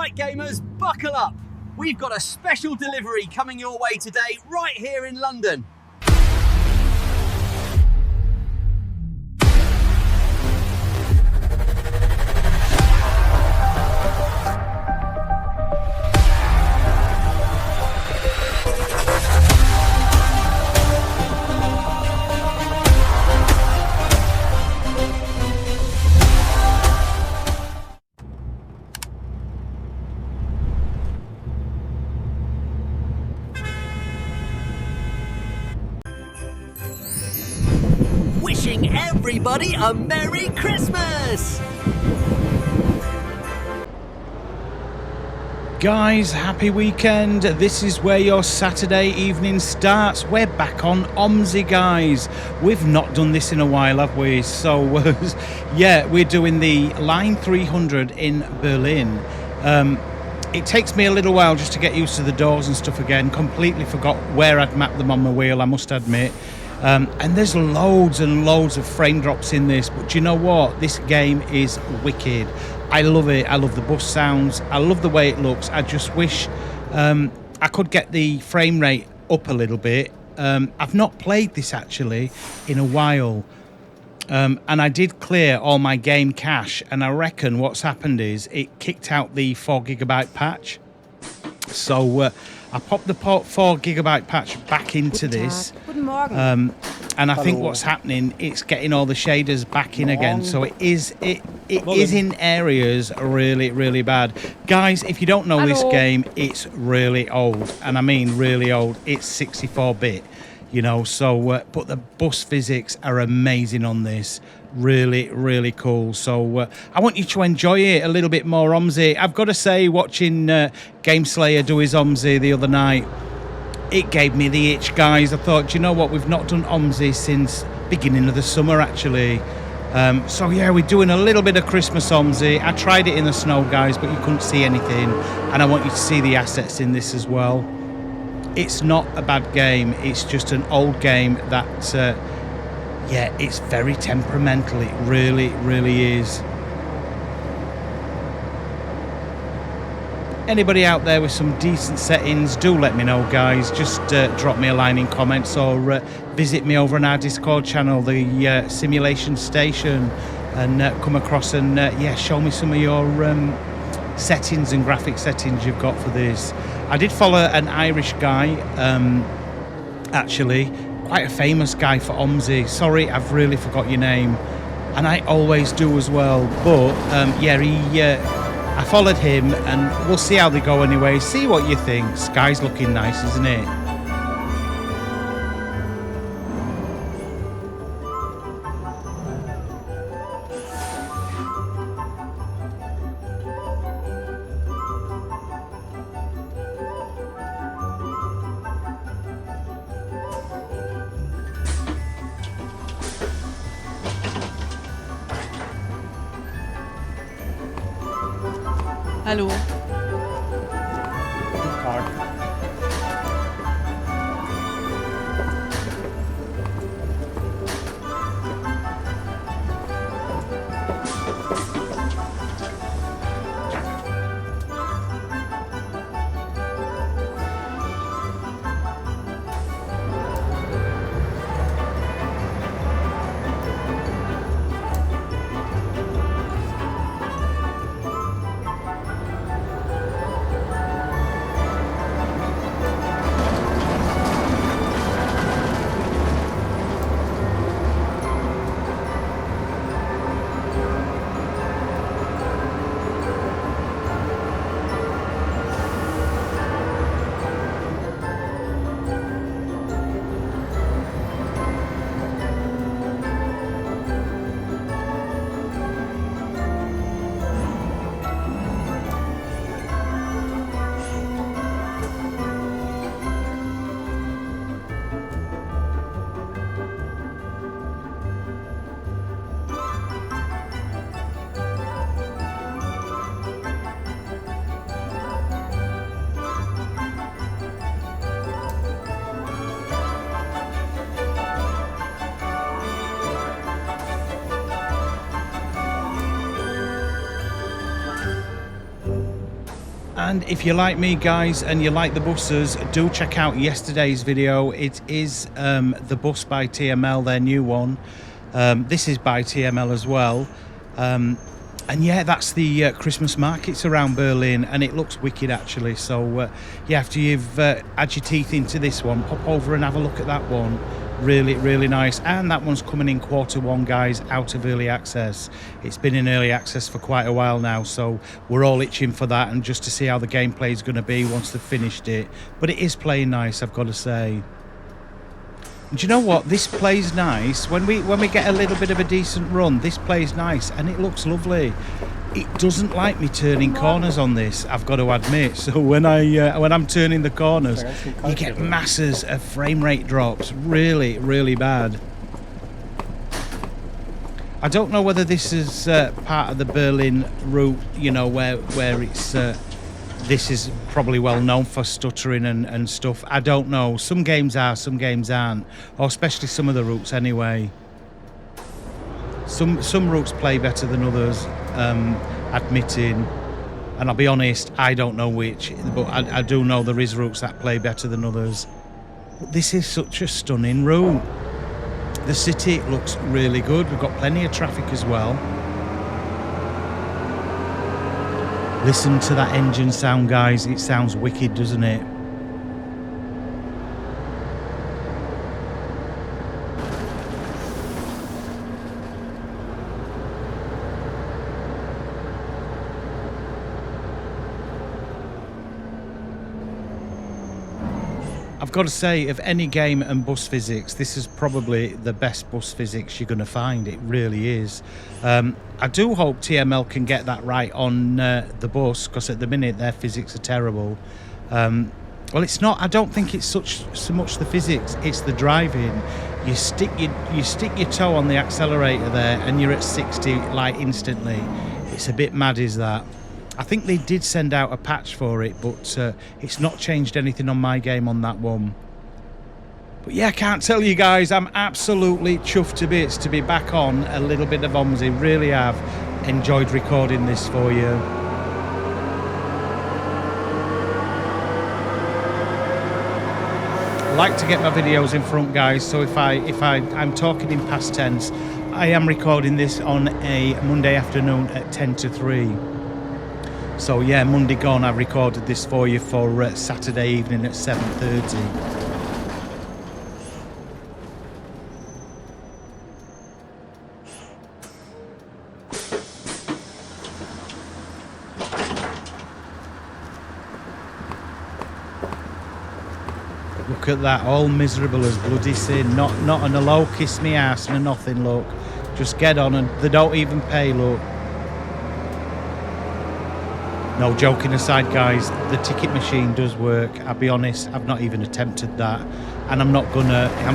Right, gamers, buckle up. We've got a special delivery coming your way today, right here in London. Wishing everybody a Merry Christmas! Guys, happy weekend. This is where your Saturday evening starts. We're back on Omsi, guys. We've not done this in a while, have we? So, yeah, we're doing the Line 300 in Berlin. It takes me a little while just to get used to the doors and stuff again. Completely forgot where I'd mapped them on my wheel, I must admit. And there's loads and loads of frame drops in this, but do you know what? This game is wicked. I love it. I love the bus sounds. I love the way it looks. I just wish I could get the frame rate up a little bit. I've not played this actually in a while, and I did clear all my game cache, and I reckon what's happened is it kicked out the 4GB patch. So I popped the 4GB patch back into this, and I think what's happening, it's getting all the shaders back in again. So it is in areas really bad. Guys, if you don't know this game, it's really old, and I mean really old. It's 64-bit, you know. So but the bus physics are amazing on this. Really cool. So I want you to enjoy it a little bit more, Omsi. I've got to say, watching Game Slayer do his Omsi the other night, it gave me the itch, guys. I thought, you know what, we've not done Omsi since beginning of the summer actually. So yeah, we're doing a little bit of Christmas Omsi. I tried it in the snow, guys, but you couldn't see anything, and I want you to see the assets in this as well. It's not a bad game, it's just an old game that yeah, it's very temperamental. It really is. Anybody out there with some decent settings, do let me know, guys. Just drop me a line in comments, or visit me over on our Discord channel, the Simulation Station, and come across and yeah, show me some of your settings and graphic settings you've got for this. I did follow an Irish guy, actually. Quite a famous guy for Omsi. Sorry, I've really forgot your name, and I always do as well. But yeah, I followed him, and we'll see how they go anyway. See what you think. Sky's looking nice, isn't it? Hallo. And if you like me, guys, and you like the buses, do check out yesterday's video. It is the bus by TML, their new one. This is by TML as well. And yeah, that's the Christmas markets around Berlin, and it looks wicked actually. So yeah, after you've had your teeth into this one, pop over and have a look at that one. Really, really nice. And that one's coming in Q1, guys, out of early access. It's been in early access for quite a while now, so we're all itching for that and just to see how the gameplay is going to be once they've finished it. But it is playing nice, I've got to say. And do you know what? This plays nice. When we get a little bit of a decent run, this plays nice and it looks lovely. It doesn't like me turning corners on this, I've got to admit. So when I'm turning the corners, you get masses of frame rate drops. Really, really bad. I don't know whether this is part of the Berlin route, you know, where it's this is probably well known for stuttering and stuff. I don't know. Some games are, some games aren't, or especially some of the routes anyway. Some routes play better than others, admitting, and I'll be honest, I don't know which, but I do know there is routes that play better than others. But this is such a stunning route. The city looks really good. We've got plenty of traffic as well. Listen to that engine sound, guys. It sounds wicked, doesn't it? I've got to say, of any game and bus physics, this is probably the best bus physics you're going to find. It really is. I do hope TML can get that right on the bus, because at the minute their physics are terrible. Well, it's not. I don't think it's so much the physics. It's the driving. You stick your toe on the accelerator there, and you're at 60 like instantly. It's a bit mad, is that? I think they did send out a patch for it, but it's not changed anything on my game on that one. But yeah, I can't tell you guys, I'm absolutely chuffed to bits to be back on a little bit of Omsi. Really have enjoyed recording this for you. I like to get my videos in front, guys, so if I'm talking in past tense, I am recording this on a Monday afternoon at 10 to 3. So yeah, Monday gone, I've recorded this for you for Saturday evening at 7:30. Look at that, all miserable as bloody sin. Not an hello, kiss me ass, and nothing, look. Just get on, and they don't even pay, look. No, joking aside, guys, the ticket machine does work. I'll be honest, I've not even attempted that, and I'm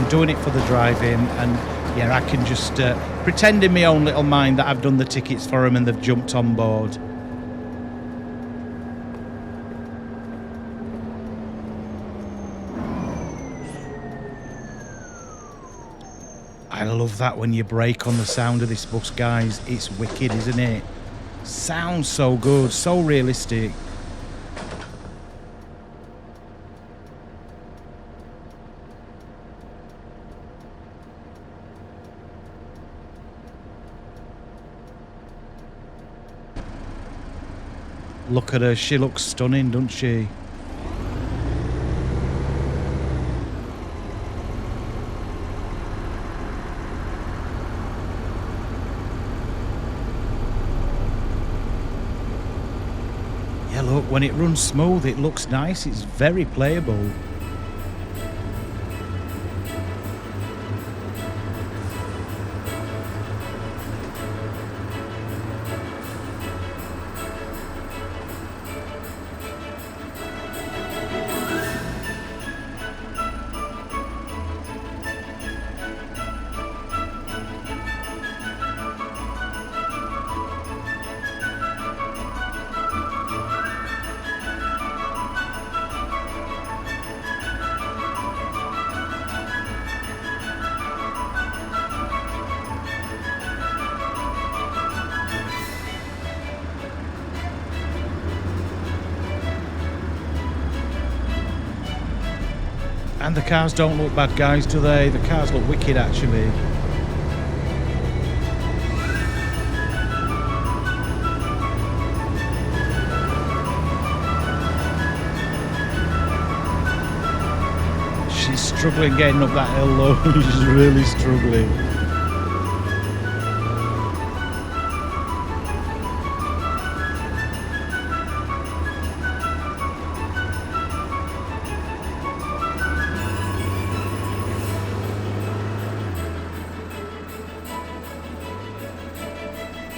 doing it for the driving, and yeah, I can just pretend in my own little mind that I've done the tickets for them and they've jumped on board. I love that when you brake on the sound of this bus, guys. It's wicked, isn't it? Sounds so good, so realistic. Look at her, she looks stunning, doesn't she? Yeah, look, when it runs smooth, it looks nice. It's very playable. And the cars don't look bad, guys, do they? The cars look wicked, actually. She's struggling getting up that hill, though. She's really struggling.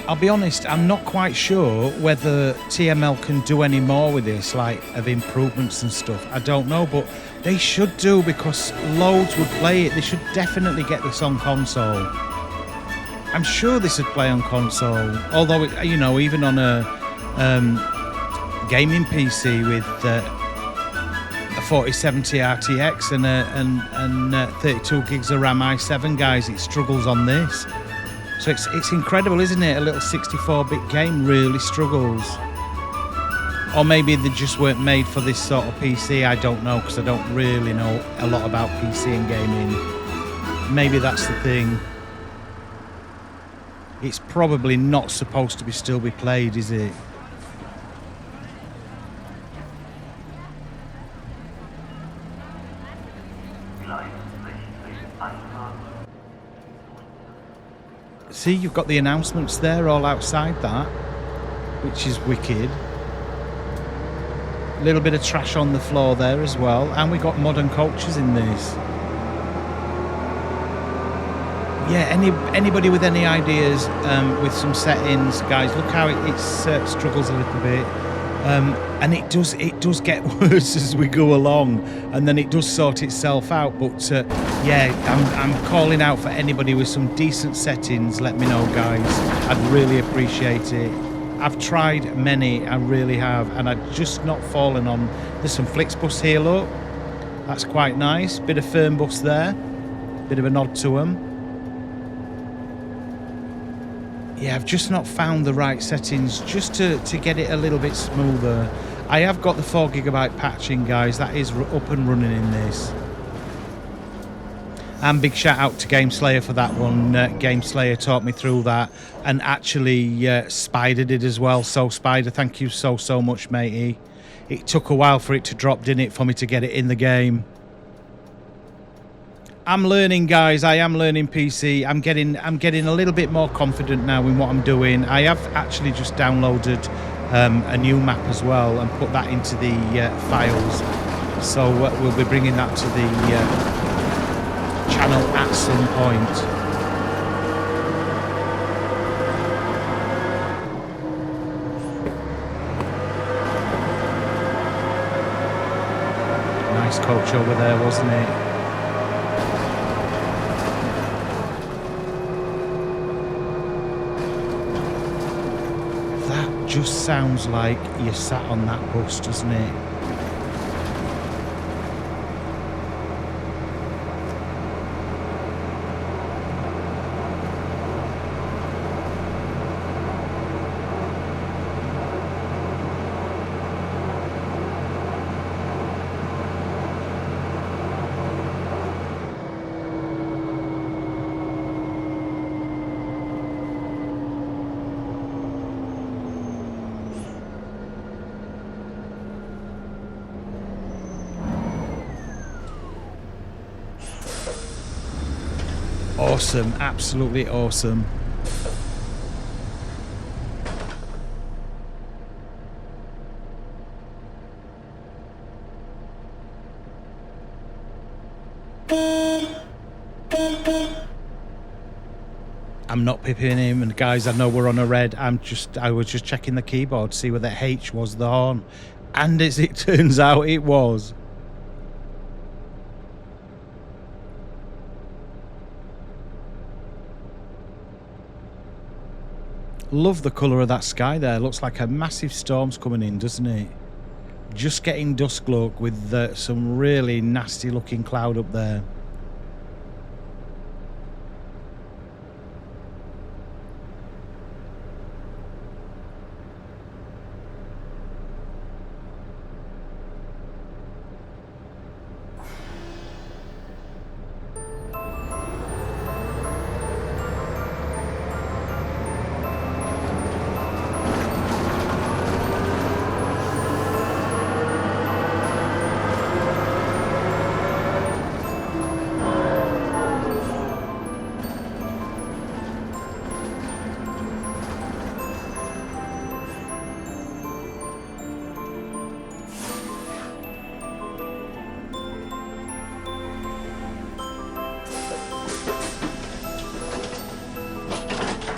I'll be honest, I'm not quite sure whether TML can do any more with this, like of improvements and stuff. I don't know, but they should do, because loads would play it. They should definitely get this on console. I'm sure this would play on console, although you know, even on a gaming PC with a 4070 RTX and 32 gigs of RAM i7, guys, it struggles on this. So it's incredible, isn't it? A little 64-bit game really struggles. Or maybe they just weren't made for this sort of PC. I don't know, because I don't really know a lot about PC and gaming. Maybe that's the thing. It's probably not supposed to still be played, is it? See, you've got the announcements there all outside that, which is wicked. A little bit of trash on the floor there as well, and we got modern coaches in this. Yeah, anybody with any ideas with some settings, guys, look how it struggles a little bit. And it does get worse as we go along, and then it does sort itself out. But yeah, I'm calling out for anybody with some decent settings. Let me know, guys. I'd really appreciate it. I've tried many, I really have, and I've just not fallen on. There's some Flixbus here, look. That's quite nice. Bit of Fernbus there. Bit of a nod to them. Yeah, I've just not found the right settings just to get it a little bit smoother. I have got the 4GB patching, guys. That is up and running in this. And big shout out to GameSlayer for that one. GameSlayer taught me through that. And actually, Spider did as well. So, Spider, thank you so much, matey. It took a while for it to drop, didn't it, for me to get it in the game. I'm learning, guys. I am learning PC. I'm getting a little bit more confident now in what I'm doing. I have actually just downloaded a new map as well and put that into the files. So we'll be bringing that to the channel at some point. Nice coach over there, wasn't it? Just sounds like you sat on that bus, doesn't it? Awesome, absolutely awesome. I'm not pipping him, and guys, I know we're on a red. I was just checking the keyboard to see whether H was the horn, and as it turns out, it was. Love the colour of that sky there. Looks like a massive storm's coming in, doesn't it? Just getting dusk look with some really nasty looking cloud up there.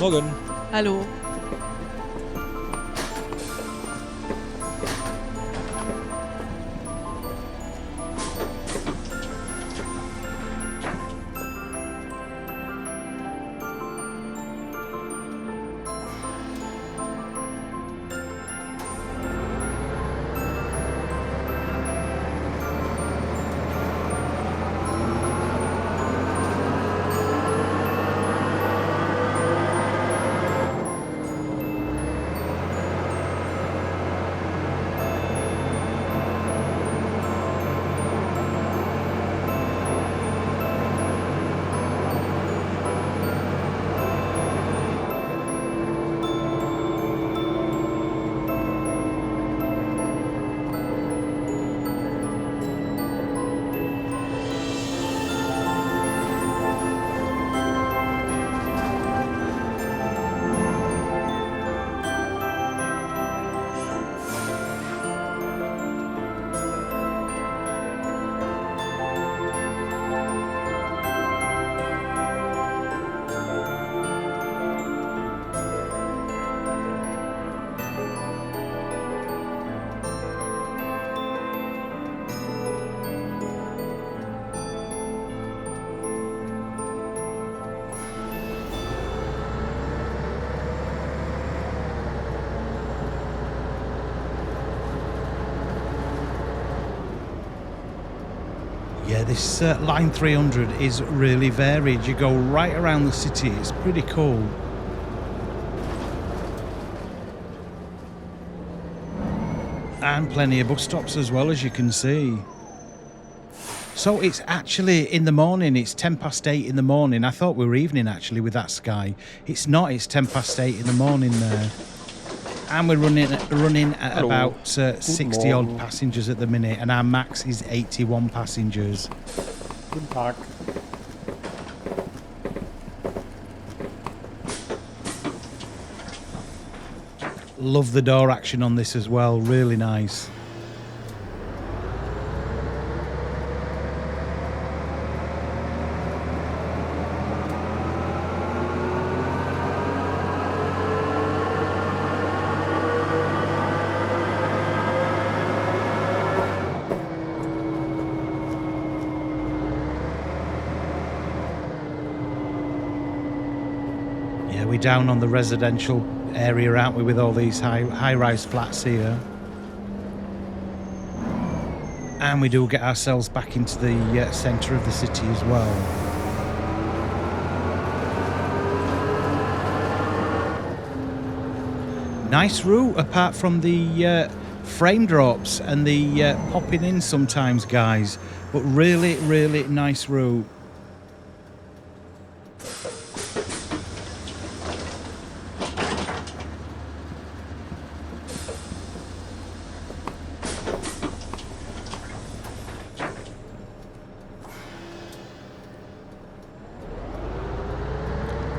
Morgen. Hallo. Yeah, this line 300 is really varied. You go right around the city. It's pretty cool. And plenty of bus stops as well, as you can see. So it's actually in the morning. It's 10 past 8 in the morning. I thought we were evening actually with that sky. It's not. It's 10 past 8 in the morning there. And we're running at Hello. about 60 Morgen. odd passengers at the minute, and our max is 81 passengers. Guten Tag. Love the door action on this as well, really nice. Yeah, we're down on the residential area, aren't we, with all these high-rise flats here. And we do get ourselves back into the centre of the city as well. Nice route, apart from the frame drops and the popping in sometimes, guys. But really, really nice route.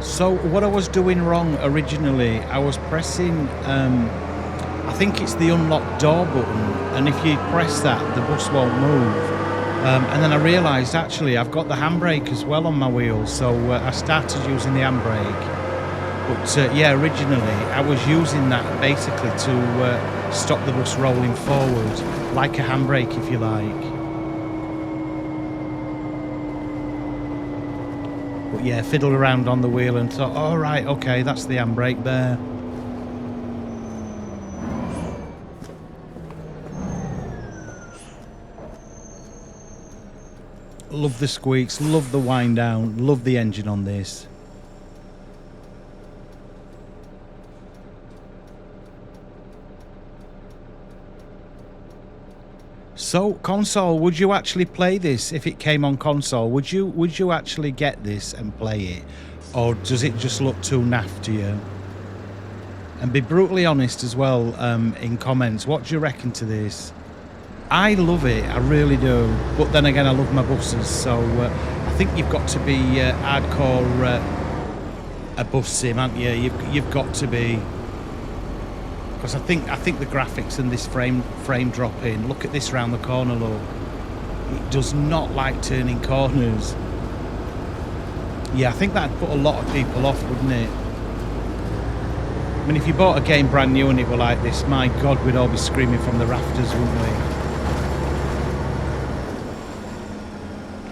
So what I was doing wrong originally, I was pressing, I think it's the unlock door button, and if you press that, the bus won't move. And then I realised actually I've got the handbrake as well on my wheels, so I started using the handbrake. But yeah, originally I was using that basically to stop the bus rolling forward, like a handbrake if you like. But yeah, fiddled around on the wheel and thought, all right, okay, that's the handbrake there. Love the squeaks, love the wind down, love the engine on this. So, console, would you actually play this if it came on console? Would you actually get this and play it? Or does it just look too naff to you? And be brutally honest as well in comments. What do you reckon to this? I love it, I really do. But then again, I love my buses, so I think you've got to be hardcore a bus sim, haven't you? You've got to be. Because I think the graphics and this frame drop in. Look at this round the corner, look. It does not like turning corners. Yeah, I think that'd put a lot of people off, wouldn't it? mean, if you bought a game brand new and it were like this, my God, we'd all be screaming from the rafters, wouldn't we?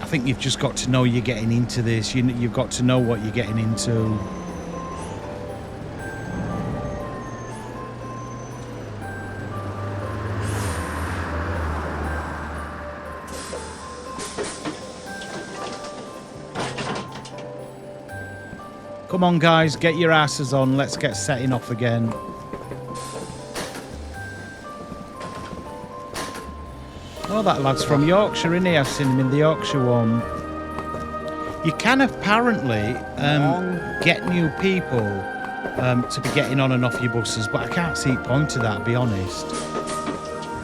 I think you've just got to know you're getting into this. You've got to know what you're getting into. Come on, guys, get your asses on. Let's get setting off again. Oh, that lad's from Yorkshire, isn't he? I've seen him in the Yorkshire one. You can apparently get new people to be getting on and off your buses, but I can't see the point to that, to be honest.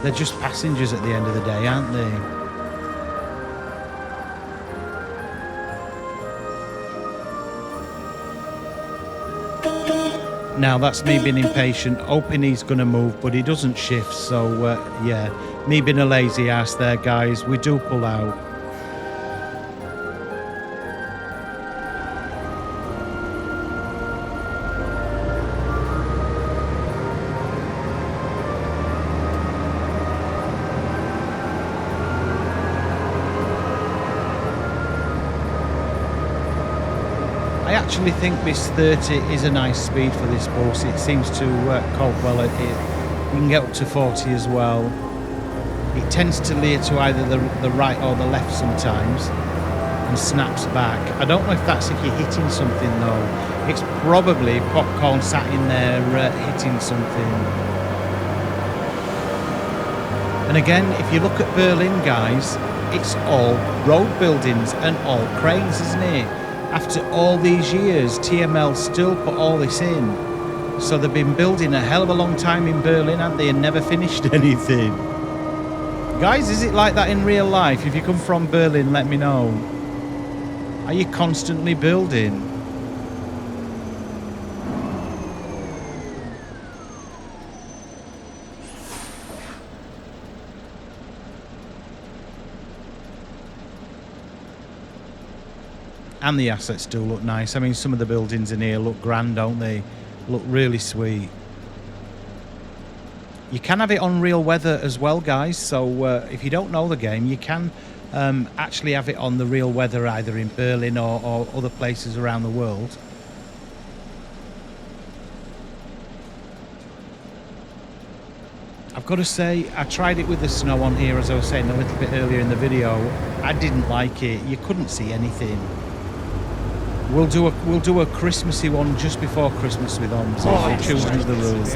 They're just passengers at the end of the day, aren't they? Now, that's me being impatient, hoping he's going to move, but he doesn't shift, so, yeah. Me being a lazy ass there, guys. We do pull out. I actually think this 30 is a nice speed for this bus. It seems to cope well at it. You can get up to 40 as well. It tends to leer to either the right or the left sometimes and snaps back. I don't know if that's if you're hitting something though. It's probably popcorn sat in there hitting something. And again, if you look at Berlin, guys, it's all road buildings and all cranes, isn't it? After all these years, TML still put all this in. So they've been building a hell of a long time in Berlin, haven't they, and never finished anything. Guys, is it like that in real life? If you come from Berlin, let me know. Are you constantly building? And the assets do look nice. I mean, some of the buildings in here look grand, don't they? Look really sweet. You can have it on real weather as well, guys. So if you don't know the game, you can actually have it on the real weather, either in Berlin or other places around the world. I've got to say, I tried it with the snow on here, as I was saying a little bit earlier in the video. I didn't like it. You couldn't see anything. We'll do a Christmassy one just before Christmas with Omsi. Children of the Road.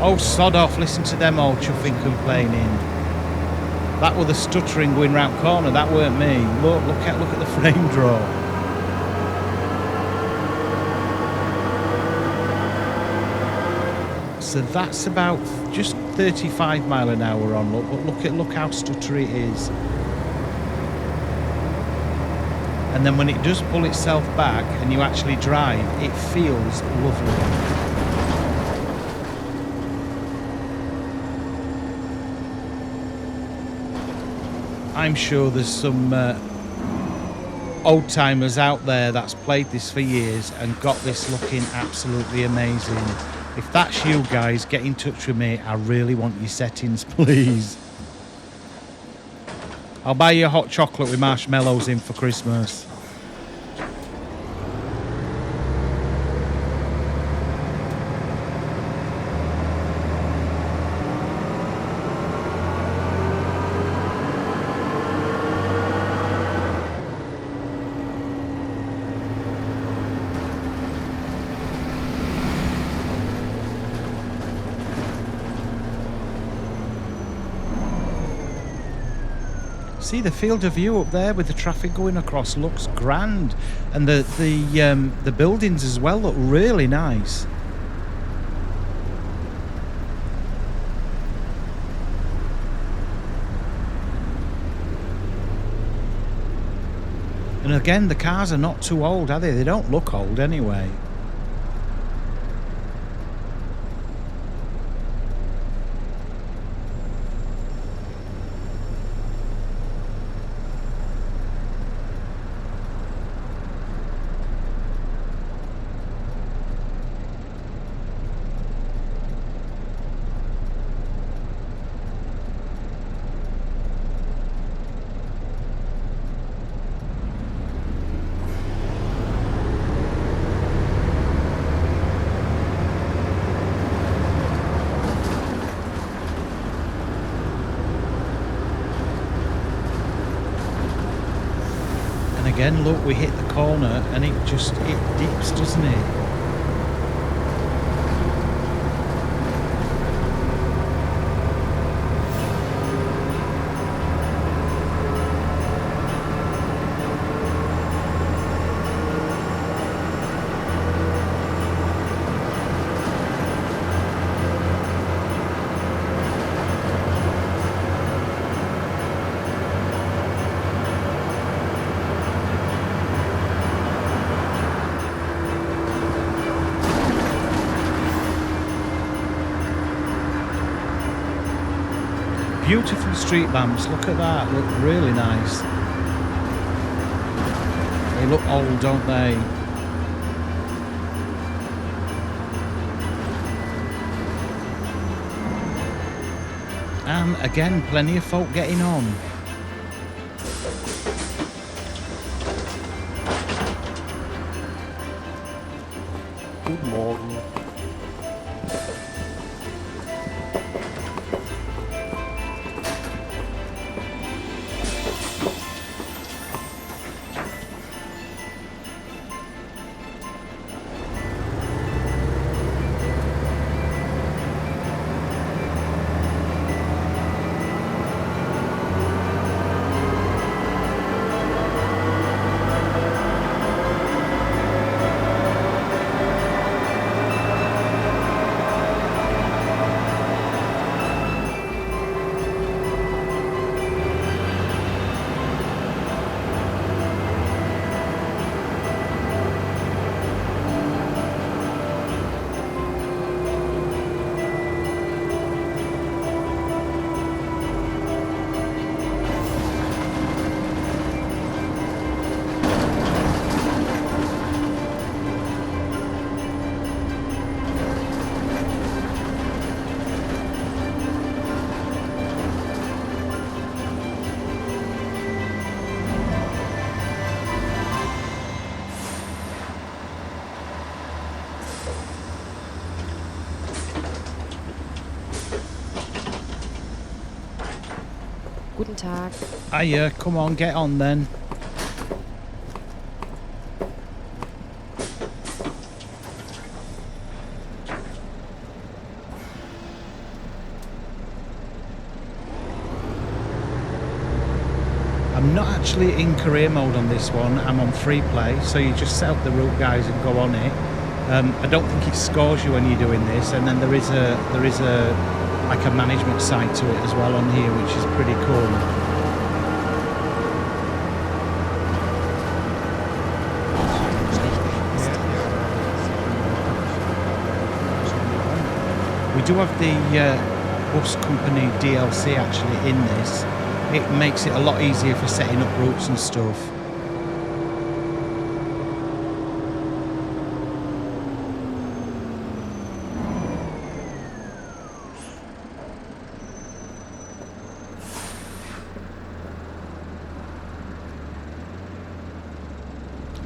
Oh, sod off! Listen to them all chuffing, complaining. That were the stuttering going round corner. That weren't me. Look at the frame draw. So that's about just 35 mile an hour on. But look how stuttery it is. And then when it does pull itself back and you actually drive, it feels lovely. I'm sure there's some old-timers out there that's played this for years and got this looking absolutely amazing. If that's you guys, get in touch with me. I really want your settings, please. I'll buy you a hot chocolate with marshmallows in for Christmas. See, the field of view up there with the traffic going across looks grand, and the buildings as well look really nice. And again, the cars are not too old, are they? They don't look old anyway. again, look, we hit the corner and it dips, doesn't it? Beautiful street lamps, look at that, look really nice. They look old, don't they? And again, plenty of folk getting on. Good morning. Guten Tag. Hiya, come on, get on then. I'm not actually in career mode on this one, I'm on free play, so you just set up the route, guys, and go on it. I don't think it scores you when you're doing this, and then there is a like a management side to it as well on here, which is pretty cool. We do have the bus company DLC actually in this. It makes it a lot easier for setting up routes and stuff.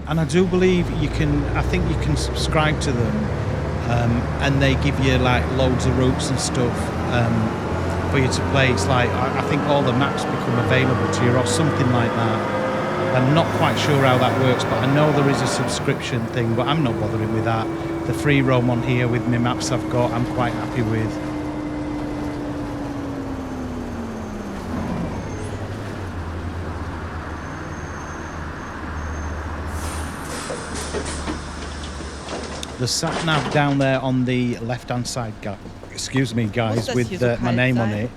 And I do believe you can, I think you can subscribe to them, and they give you like loads of routes and stuff for you to play. It's like, I think all the maps become available to you or something like that. I'm not quite sure how that works, but I know there is a subscription thing, but I'm not bothering with that. The free roam on here with my maps I've got, I'm quite happy with. The sat nav down there on the left hand side, excuse me guys, with my name on it.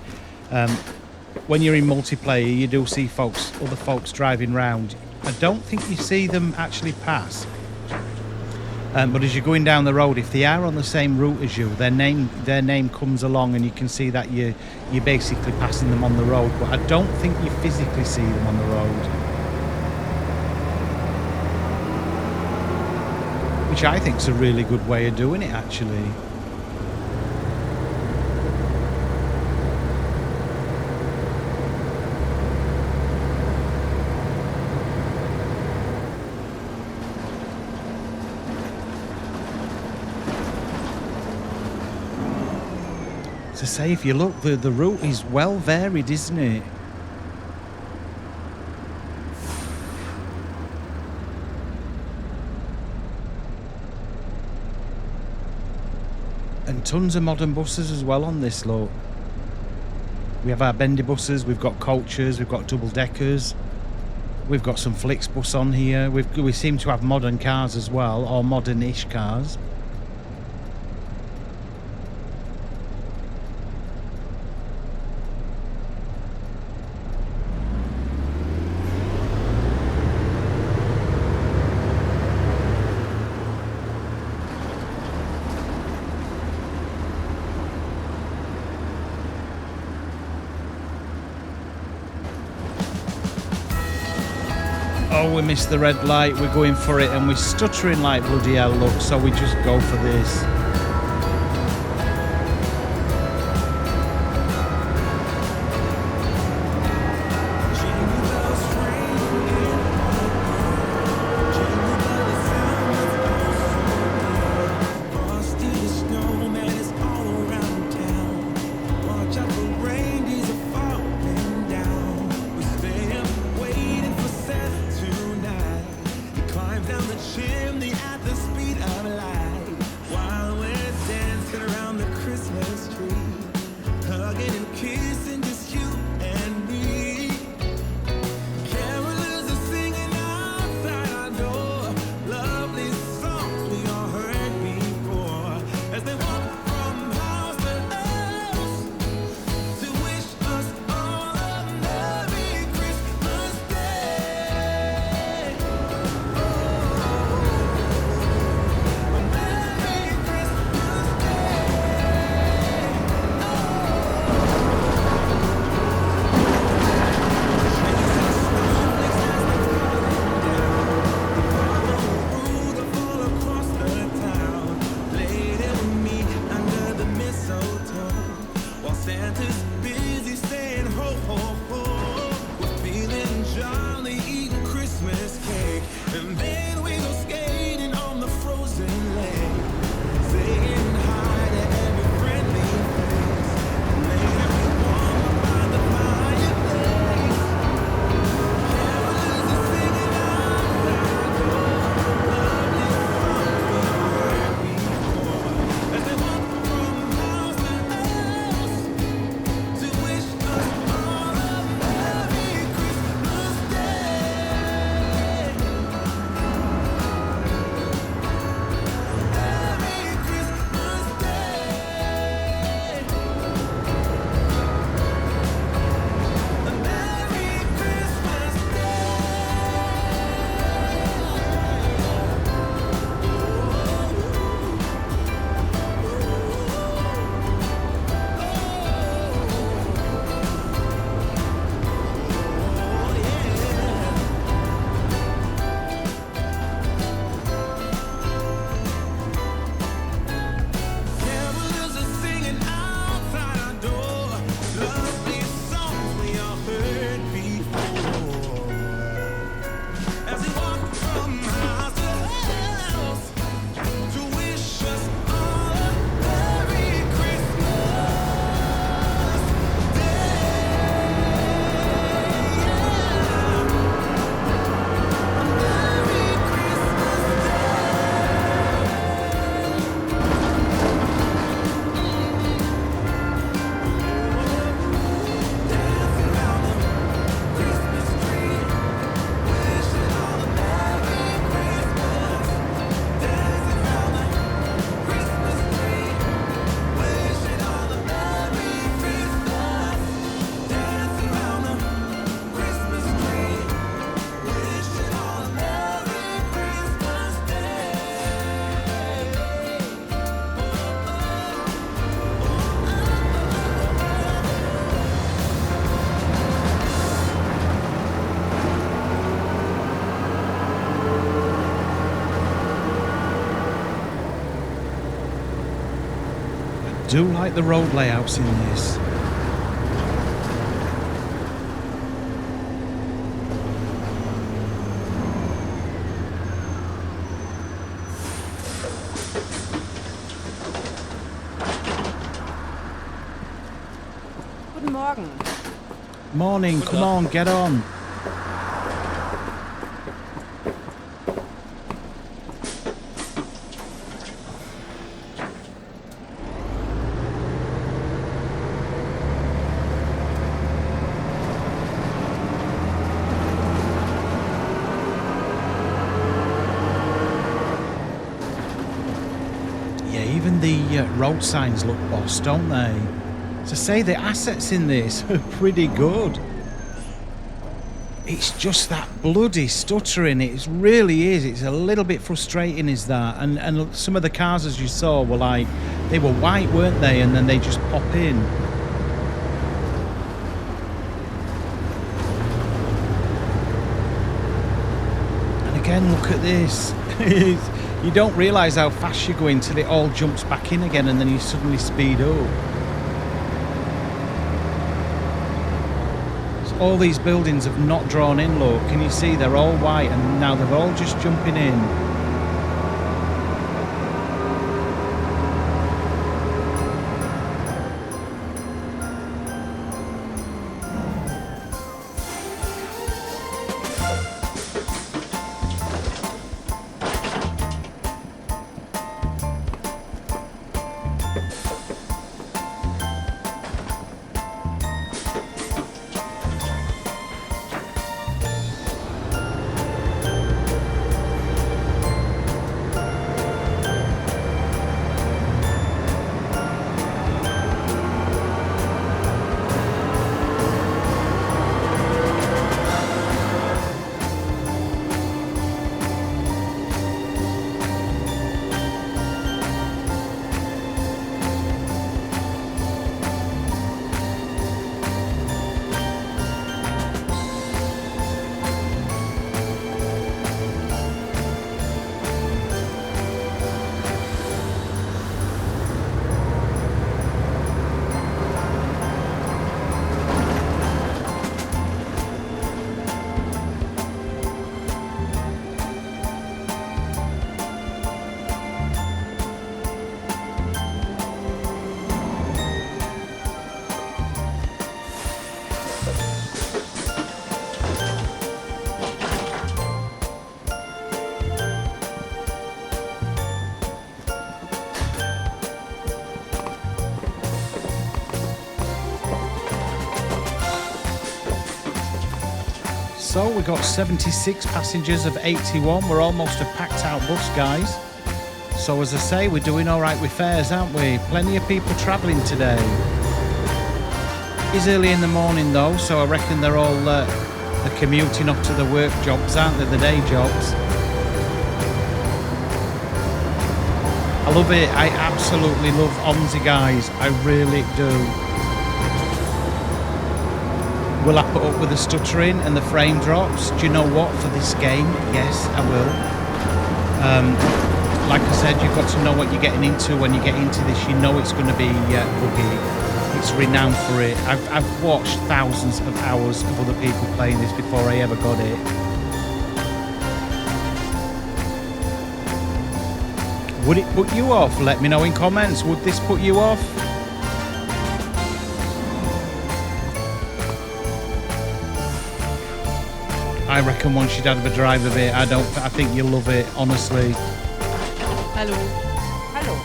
When you're in multiplayer, you do see other folks driving round. I don't think you see them actually pass, but as you're going down the road, if they are on the same route as you, their name comes along, and you can see that you're basically passing them on the road. But I don't think you physically see them on the road, which I think is a really good way of doing it, actually. To say, if you look, the route is well varied, isn't it? And tons of modern buses as well on this, look. We have our bendy buses, we've got coaches, we've got double deckers. We've got some Flixbus on here. We seem to have modern cars as well, or modern-ish cars. Oh, we missed the red light, we're going for it and we're stuttering like bloody hell, look, so we just go for this. Do like the road layouts in this. Guten Morgen. Morning, come on, get on. the road signs look boss, don't they? To say the assets in this are pretty good. It's just that bloody stuttering. It really is. It's a little bit frustrating, is that? And some of the cars, as you saw, were like, they were white, weren't they? And then they just pop in. And again, look at this. You don't realise how fast you're going till it all jumps back in again, and then you suddenly speed up. All these buildings have not drawn in, look. Can you see they're all white and now they're all just jumping in. So we got 76 passengers of 81. We're almost a packed out bus, guys. So as I say, we're doing all right with fares, aren't we? Plenty of people travelling today. It's early in the morning though, so I reckon they're all they're commuting up to the work jobs, aren't they? The day jobs. I love it. I absolutely love Omsi, guys. I really do. Will I put up with the stuttering and the frame drops? Do you know what? For this game, yes, I will. Like I said, you've got to know what you're getting into when you get into this. You know it's going to be buggy. It's renowned for it. I've watched thousands of hours of other people playing this before I ever got it. Would it put you off? Let me know in comments. Would this put you off? I reckon once you'd have a drive of it, I think you'll love it, honestly. Hallo. Hallo.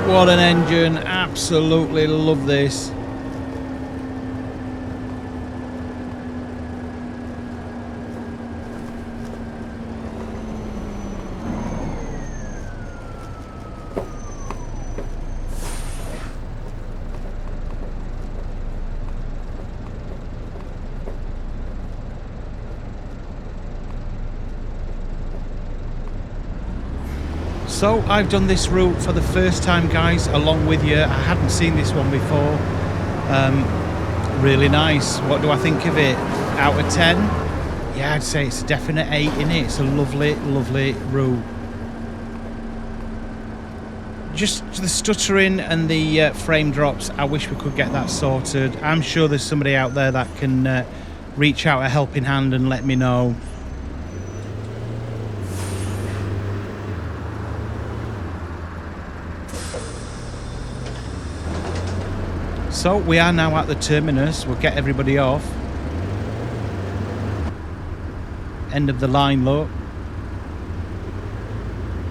What an engine. Absolutely love this. So I've done this route for the first time, guys, along with you. I hadn't seen this one before. Really nice. What do I think of it? Out of 10? Yeah, I'd say it's a definite 8 in it. It's a lovely, lovely route. Just the stuttering and the frame drops, I wish we could get that sorted. I'm sure there's somebody out there that can reach out a helping hand and let me know. So we are now at the terminus. We'll get everybody off. end of the line, look.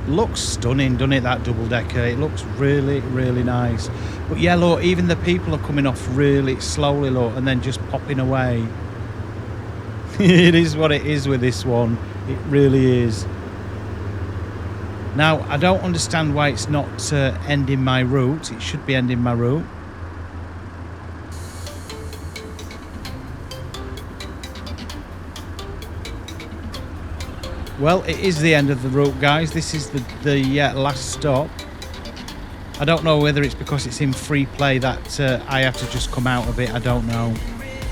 Looks stunning, doesn't it, that double decker? It looks really, really nice. But yeah, look, even the people are coming off really slowly, look, and then just popping away. It is what it is with this one. It really is. Now, I don't understand why it's not ending my route. It should be ending my route. Well, it is the end of the route, guys. This is the last stop. I don't know whether it's because it's in free play that I have to just come out of it. I don't know.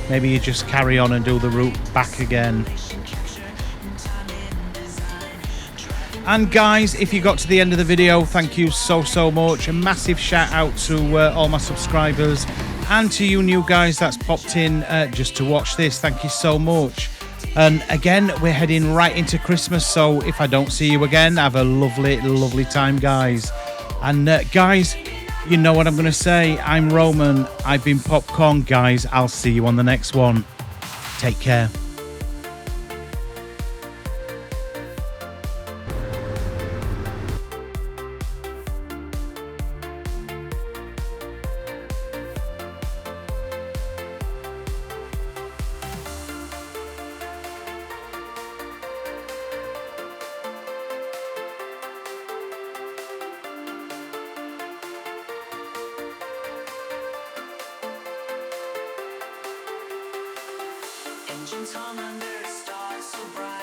Maybe you just carry on and do the route back again. And guys, if you got to the end of the video, thank you so much. A massive shout out to all my subscribers and to you new guys that's popped in just to watch this. Thank you so much. And again, we're heading right into Christmas, so if I don't see you again, have a lovely time, guys. And guys, you know what I'm going to say. I'm Roman. I've been Popcorn, guys. I'll see you on the next one. Take care. Engines hum under stars so bright.